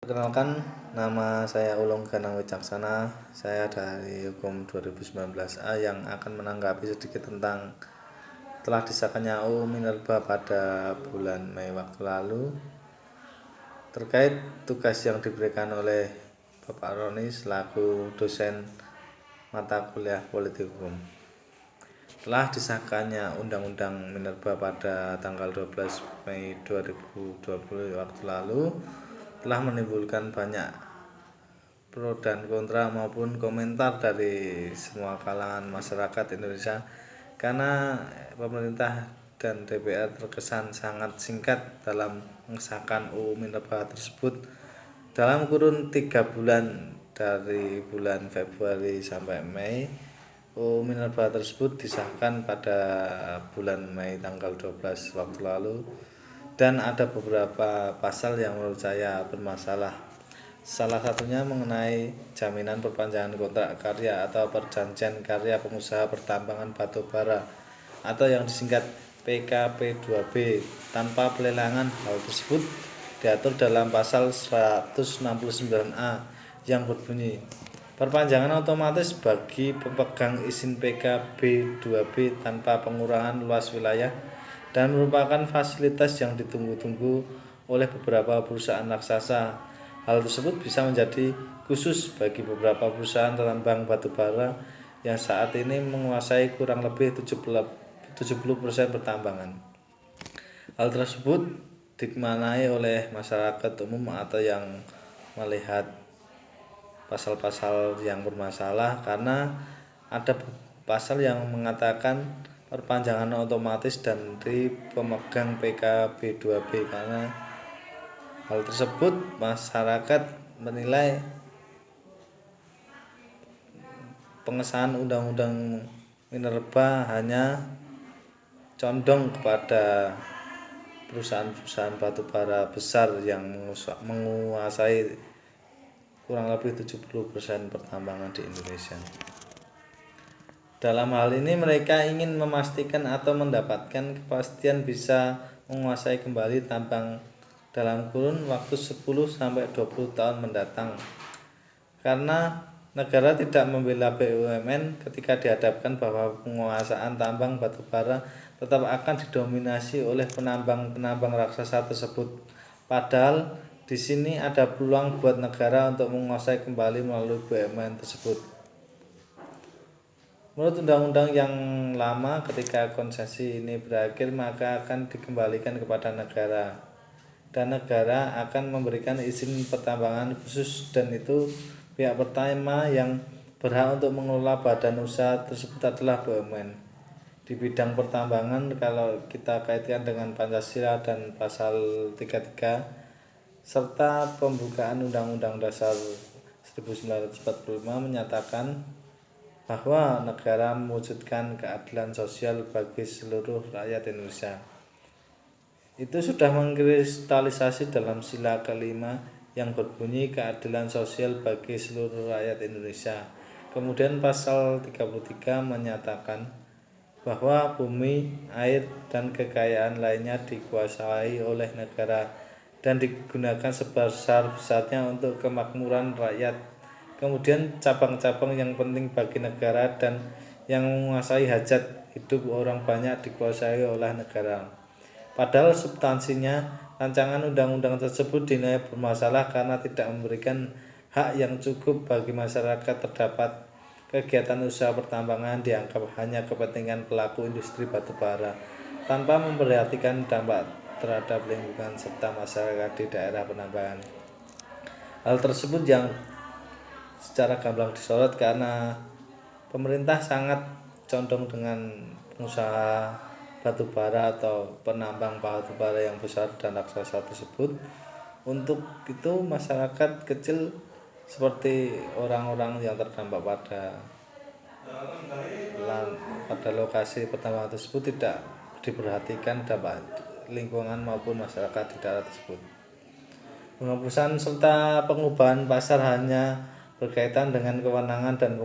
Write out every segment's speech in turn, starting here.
Perkenalkan, nama saya Ulung Ganang Wicaksana. Saya dari Hukum 2019A yang akan menanggapi sedikit tentang telah disahkannya UU Minerba pada bulan Mei waktu lalu terkait tugas yang diberikan oleh Bapak Roni selaku dosen mata kuliah Politik Hukum. Telah disahkannya Undang-Undang Minerba pada tanggal 12 Mei 2020 waktu lalu telah menimbulkan banyak pro dan kontra maupun komentar dari semua kalangan masyarakat Indonesia karena pemerintah dan DPR terkesan sangat singkat dalam mengesahkan UU Minerba tersebut dalam kurun 3 bulan dari bulan Februari sampai Mei. UU Minerba tersebut disahkan pada bulan Mei tanggal 12 waktu lalu dan ada beberapa pasal yang menurut saya bermasalah. Salah satunya mengenai jaminan perpanjangan kontrak karya atau perjanjian karya pengusaha pertambangan batu bara atau yang disingkat PKP2B tanpa pelelangan. Hal tersebut diatur dalam pasal 169A yang berbunyi, perpanjangan otomatis bagi pemegang izin PKB2B tanpa pengurangan luas wilayah dan merupakan fasilitas yang ditunggu-tunggu oleh beberapa perusahaan raksasa. Hal tersebut bisa menjadi khusus bagi beberapa perusahaan tambang batubara yang saat ini menguasai kurang lebih 70% pertambangan. Hal tersebut dimaknai oleh masyarakat umum atau yang melihat pasal-pasal yang bermasalah karena ada pasal yang mengatakan perpanjangan otomatis dari pemegang PKB2B karena hal tersebut masyarakat menilai pengesahan Undang-Undang Minerba hanya condong kepada perusahaan-perusahaan batubara besar yang menguasai kurang lebih 70% pertambangan di Indonesia. Dalam hal ini mereka ingin memastikan atau mendapatkan kepastian bisa menguasai kembali tambang dalam kurun waktu 10-20 tahun mendatang. Karena negara tidak membela BUMN ketika dihadapkan bahwa penguasaan tambang batubara tetap akan didominasi oleh penambang-penambang raksasa tersebut. Padahal di sini ada peluang buat negara untuk menguasai kembali melalui BUMN tersebut. Menurut undang-undang yang lama, ketika konsesi ini berakhir maka akan dikembalikan kepada negara dan negara akan memberikan izin pertambangan khusus, dan itu pihak pertama yang berhak untuk mengelola badan usaha tersebut adalah BUMN. Di bidang pertambangan, kalau kita kaitkan dengan Pancasila dan pasal 33 serta pembukaan Undang-Undang Dasar 1945 menyatakan bahwa negara mewujudkan keadilan sosial bagi seluruh rakyat Indonesia. Itu sudah mengkristalisasi dalam sila kelima yang berbunyi keadilan sosial bagi seluruh rakyat Indonesia. Kemudian pasal 33 menyatakan bahwa bumi, air, dan kekayaan lainnya dikuasai oleh negara dan digunakan sebesar-besarnya untuk kemakmuran rakyat. Kemudian cabang-cabang yang penting bagi negara dan yang menguasai hajat hidup orang banyak dikuasai oleh negara. Padahal substansinya rancangan undang-undang tersebut dinilai bermasalah karena tidak memberikan hak yang cukup bagi masyarakat. Terdapat kegiatan usaha pertambangan dianggap hanya kepentingan pelaku industri batubara tanpa memperhatikan dampak terhadap lingkungan serta masyarakat di daerah penambangan. Hal tersebut yang secara gamblang disorot karena pemerintah sangat condong dengan pengusaha batubara atau penambang batubara yang besar dan raksasa tersebut. Untuk itu masyarakat kecil seperti orang-orang yang terdampak pada lokasi pertambangan tersebut tidak diperhatikan dampak lingkungan maupun masyarakat di daerah tersebut. Penghapusan serta pengubahan pasar hanya berkaitan dengan kewenangan dan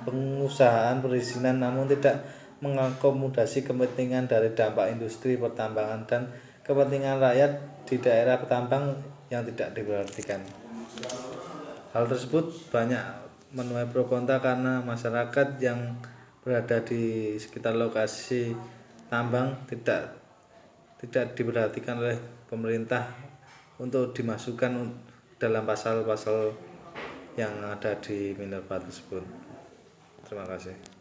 pengusahaan perizinan, namun tidak mengakomodasi kepentingan dari dampak industri pertambangan dan kepentingan rakyat di daerah petambang yang tidak diperhatikan. Hal tersebut banyak menuai pro kontra karena masyarakat yang berada di sekitar lokasi tambang tidak diperhatikan oleh pemerintah untuk dimasukkan dalam pasal-pasal yang ada di Minerba tersebut. Terima kasih.